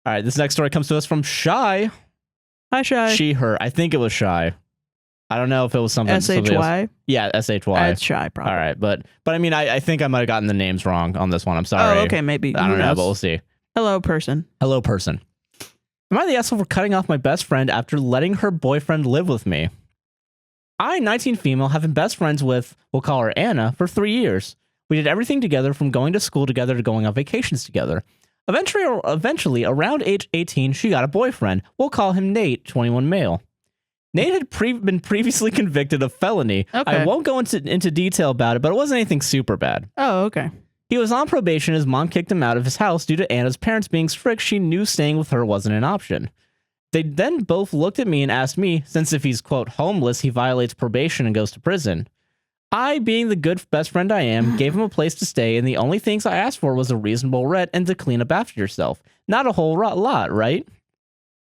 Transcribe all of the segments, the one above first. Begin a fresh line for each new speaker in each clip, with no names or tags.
All right, this next story comes to us from Shy.
Hi, Shy.
She, her. I think it was Shy. I don't know if it was something.
SHY?
Yeah, SHY.
It's Shy, probably.
All right, but I mean, I think I might have gotten the names wrong on this one. I'm sorry.
Oh, okay, maybe.
I don't know, but we'll see.
Hello, person.
Hello, person. Am I the asshole for cutting off my best friend after letting her boyfriend live with me? I, 19 female, have been best friends with, we'll call her Anna, for 3 years. We did everything together from going to school together to going on vacations together. Eventually, around age 18, she got a boyfriend. We'll call him Nate, 21 male. Nate had been previously convicted of felony.
Okay.
I won't go into detail about it, but it wasn't anything super bad.
Oh, okay.
He was on probation. His mom kicked him out of his house due to Anna's parents being strict. She knew staying with her wasn't an option. They then both looked at me and asked me, since if he's, quote, homeless, he violates probation and goes to prison. I, being the good best friend I am, gave him a place to stay, and the only things I asked for was a reasonable rent and to clean up after yourself. Not a whole lot, right?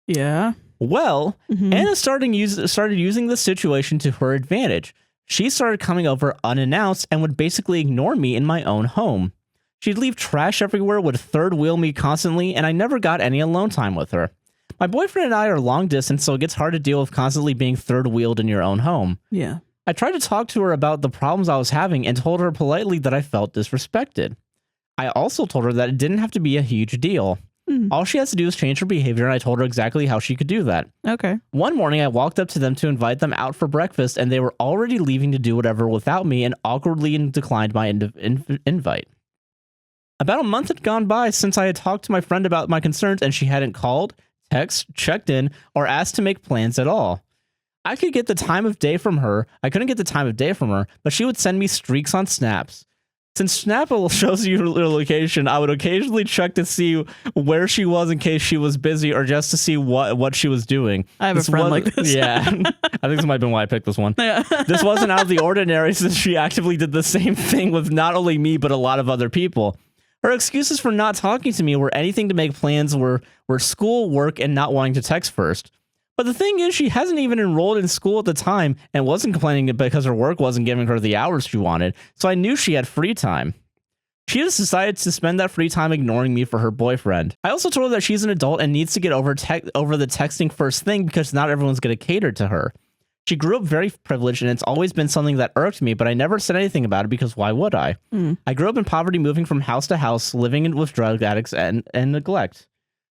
Yeah.
Well, Anna started using the situation to her advantage. She started coming over unannounced and would basically ignore me in my own home. She'd leave trash everywhere, would third wheel me constantly, and I never got any alone time with her. My boyfriend and I are long distance, so it gets hard to deal with constantly being third wheeled in your own home.
Yeah.
I tried to talk to her about the problems I was having and told her politely that I felt disrespected. I also told her that it didn't have to be a huge deal. All she has to do is change her behavior, and I told her exactly how she could do that.
Okay.
One morning, I walked up to them to invite them out for breakfast, and they were already leaving to do whatever without me and awkwardly declined my invite. About a month had gone by since I had talked to my friend about my concerns, and she hadn't called, texted, checked in, or asked to make plans at all. I couldn't get the time of day from her, but she would send me streaks on snaps. Since Snapple shows you her location, I would occasionally check to see where she was in case she was busy or just to see what she was doing.
I have a friend like this.
Yeah. I think this might have been why I picked this one.
Yeah.
This wasn't out of the ordinary since she actively did the same thing with not only me, but a lot of other people. Her excuses for not talking to me were anything to make plans were school, work, and not wanting to text first. But the thing is, she hasn't even enrolled in school at the time and wasn't complaining because her work wasn't giving her the hours she wanted, so I knew she had free time. She just decided to spend that free time ignoring me for her boyfriend. I also told her that she's an adult and needs to get over the texting first thing because not everyone's going to cater to her. She grew up very privileged, and it's always been something that irked me, but I never said anything about it because why would I? I grew up in poverty, moving from house to house, living with drug addicts and neglect.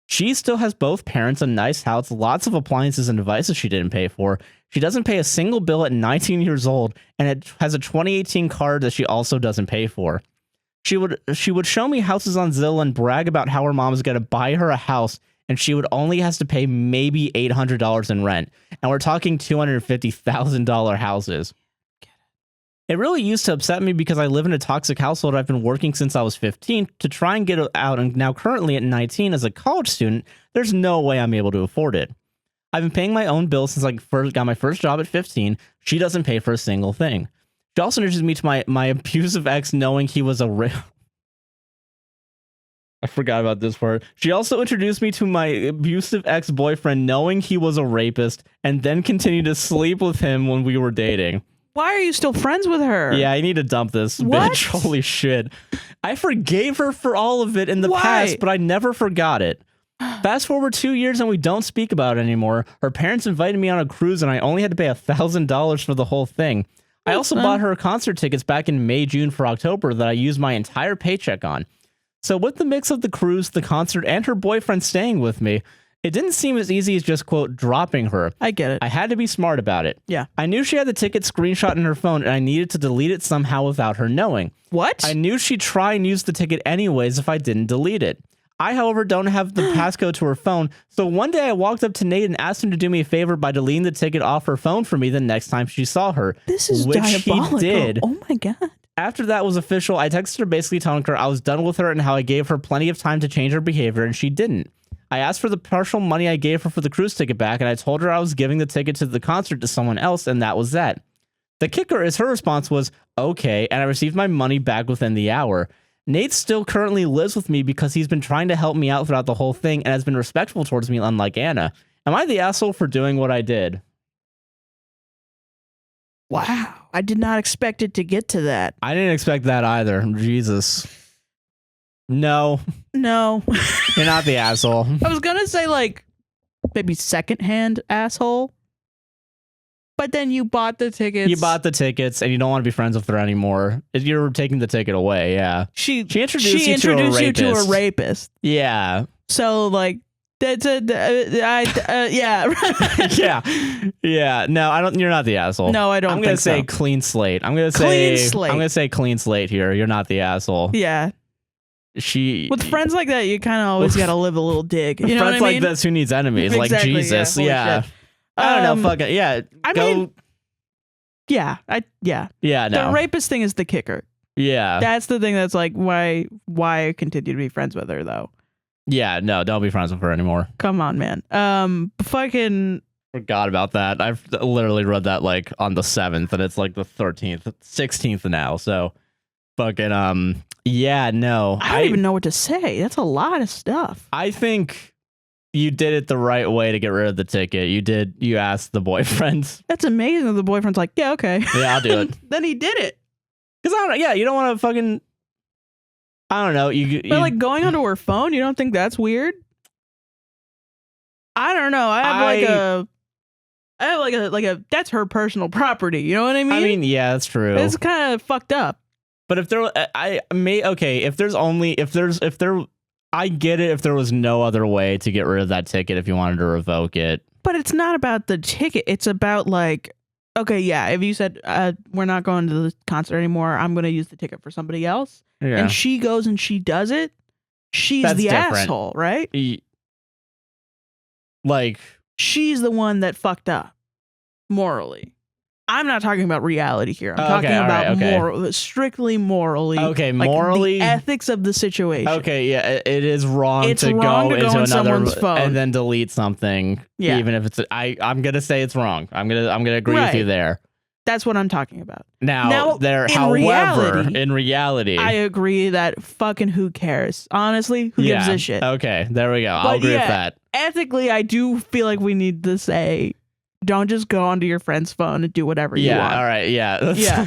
She still has both parents, a nice house, lots of appliances and devices she didn't pay for. She doesn't pay a single bill at 19 years old, and it has a 2018 card that she also doesn't pay for. She would show me houses on Zillow and brag about how her mom is going to buy her a house, and she would only has to pay maybe $800 in rent. And we're talking $250,000 houses. It really used to upset me because I live in a toxic household. I've been working since I was 15 to try and get out, and now currently at 19 as a college student, there's no way I'm able to afford it. I've been paying my own bills since I first got my first job at 15. She doesn't pay for a single thing. She also introduced me to my abusive ex knowing he was a I forgot about this part. She also introduced me to my abusive ex-boyfriend knowing he was a rapist and then continued to sleep with him when we were dating.
Why are you still friends with her?
Yeah, I need to dump this
What?
bitch. Holy shit. I forgave her for all of it in the past, but I never forgot it. Fast forward 2 years and we don't speak about it anymore. Her parents invited me on a cruise and I only had to pay $1,000 for the whole thing. I also bought her concert tickets back in May, June for October that I used my entire paycheck on. So with the mix of the cruise, the concert, and her boyfriend staying with me, it didn't seem as easy as just, quote, dropping her.
I get it.
I had to be smart about it.
Yeah.
I knew she had the ticket screenshot in her phone, and I needed to delete it somehow without her knowing.
What?
I knew she'd try and use the ticket anyways if I didn't delete it. I, however, don't have the passcode to her phone, so one day I walked up to Nate and asked him to do me a favor by deleting the ticket off her phone for me the next time she saw her.
This is
which
diabolical.
He did.
Oh my god.
After that was official, I texted her basically telling her I was done with her and how I gave her plenty of time to change her behavior, and she didn't. I asked for the partial money I gave her for the cruise ticket back, and I told her I was giving the ticket to the concert to someone else, and that was that. The kicker is her response was, okay, and I received my money back within the hour. Nate still currently lives with me because he's been trying to help me out throughout the whole thing and has been respectful towards me, unlike Anna. Am I the asshole for doing what I did?
Wow. I did not expect it to get to that.
I didn't expect that either. Jesus. No,
No.
you're not the asshole.
I was gonna say like maybe secondhand asshole. But then you bought the tickets.
You bought the tickets and you don't want to be friends with her anymore. You're taking the ticket away, yeah.
She
introduced
you to a rapist.
Yeah.
So like that's yeah.
Yeah. No, I don't. You're not the asshole.
No, I don't.
I'm gonna say
so.
clean slate. I'm gonna
Clean
say
slate.
I'm gonna say clean slate here. You're not the asshole.
Yeah. With friends like that, you kind of always got to live a little dig. You know
friends
what I mean?
like this, who needs enemies?
Exactly,
like Jesus,
yeah.
I don't know. Fuck it. Yeah.
I mean, yeah.
Yeah. No.
The rapist thing is the kicker.
Yeah.
That's the thing. That's like why continue to be friends with her though.
Yeah. No. Don't be friends with her anymore.
Come on, man. Fucking.
Forgot about that. I've literally read that like on the 7th, and it's like the 13th, 16th now. So, fucking yeah. No.
I don't even know what to say. That's a lot of stuff.
I think you did it the right way to get rid of the ticket. You asked the boyfriend.
That's amazing that the boyfriend's like, yeah, okay.
Yeah, I'll do it.
Then he did it.
Because I don't know. Yeah, you don't want to fucking. I don't know.
But like going onto her phone, you don't think that's weird? I don't know. I have like a that's her personal property. You know what I mean?
I mean, yeah, that's true.
It's kind of fucked up.
But if there, I get it if there was no other way to get rid of that ticket if you wanted to revoke it.
But it's not about the ticket. It's about like, okay, yeah, if you said we're not going to the concert anymore, I'm going to use the ticket for somebody else, and she goes and she does it, that's the different. Asshole, right?
Like
she's the one that fucked up morally. I'm not talking about reality here. I'm talking about moral, strictly morally.
Okay,
like
morally,
the ethics of the situation.
Okay, yeah, it is wrong to go into another phone and then delete something. Yeah. Even if it's, I'm gonna say it's wrong. I'm gonna agree with you there.
That's what I'm talking about.
Now in reality,
I agree that fucking who cares? Honestly, who gives a shit?
Okay, there we go. I'll agree with that.
Ethically, I do feel like we need to say, don't just go onto your friend's phone and do whatever you want.
Yeah, all right, yeah.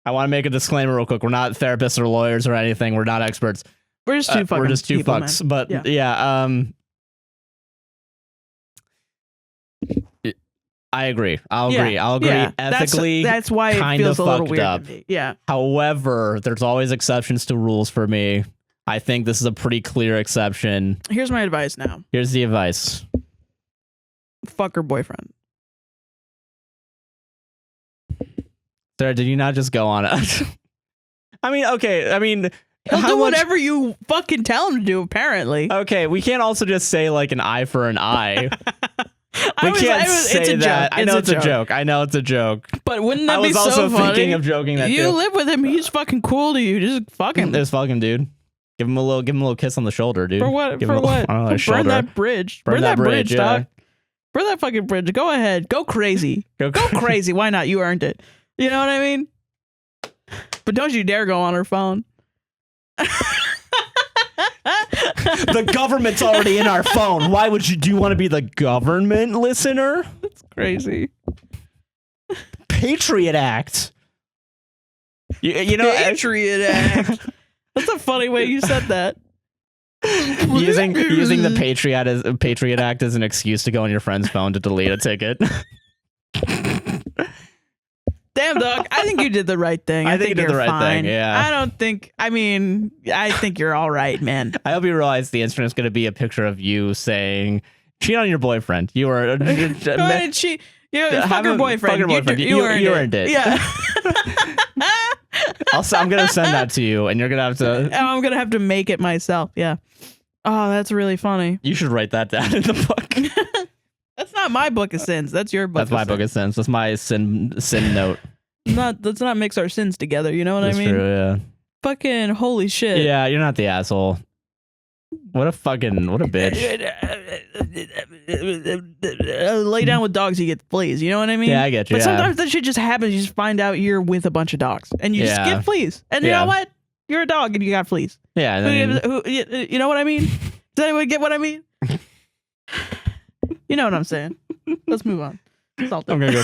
I want to make a disclaimer real quick. We're not therapists or lawyers or anything. We're not experts.
We're just two fucking
We're just two
people,
fucks.
man.
But yeah, I agree. I'll agree.
Yeah.
Ethically,
that's why it feels a little weird
up.
to me. Yeah.
However, there's always exceptions to rules for me. I think this is a pretty clear exception.
Here's my advice now.
Here's the advice.
Fuck her boyfriend.
Sarah, did you not just go on it? I mean, okay. I mean,
he'll do whatever you fucking tell him to do, apparently.
Okay, we can't also just say like an eye for an eye. We can't say that. I know it's a joke. I know it's a joke.
But wouldn't that be so funny?
I was also thinking of joking that
you live with him. He's fucking cool to you. Just fuck him.
Just fuck him, dude. Give him a little kiss on the shoulder, dude.
For what?
For what?
Burn that bridge. Burn that bridge, dog. Burn that fucking bridge. Go ahead. Go crazy. Go crazy. Why not? You earned it. You know what I mean? But don't you dare go on her phone.
The government's already in our phone. Why would you? Do you want to be the government listener?
That's crazy.
Patriot Act. You know,
Patriot Act. That's a funny way you said that.
using the Patriot Act as an excuse to go on your friend's phone to delete a ticket.
Damn, dog. I think you did the right thing. I think you did the right thing.
Yeah.
I think you're all right, man.
I hope you realize the Instagram's going to be a picture of you saying, cheat on your boyfriend. You are.
Fuck your boyfriend. You earned it. Yeah.
I'm going to send that to you, and you're going to have to.
I'm going to have to make it myself. Yeah. Oh, that's really funny.
You should write that down in the book.
That's not my book of sins. That's your book.
That's my book of sins. That's my sin note.
Let's not mix our sins together. You know what I mean?
True, yeah.
Fucking holy shit.
Yeah, you're not the asshole. What a bitch.
Lay down with dogs, you get fleas. You know what I mean?
Yeah, I get you.
But sometimes that shit just happens. You just find out you're with a bunch of dogs, and you just get fleas. And you know what? You're a dog, and you got fleas.
Yeah.
You know what I mean? Does anyone get what I mean? You know what I'm saying. Let's move on.
I'm gonna go.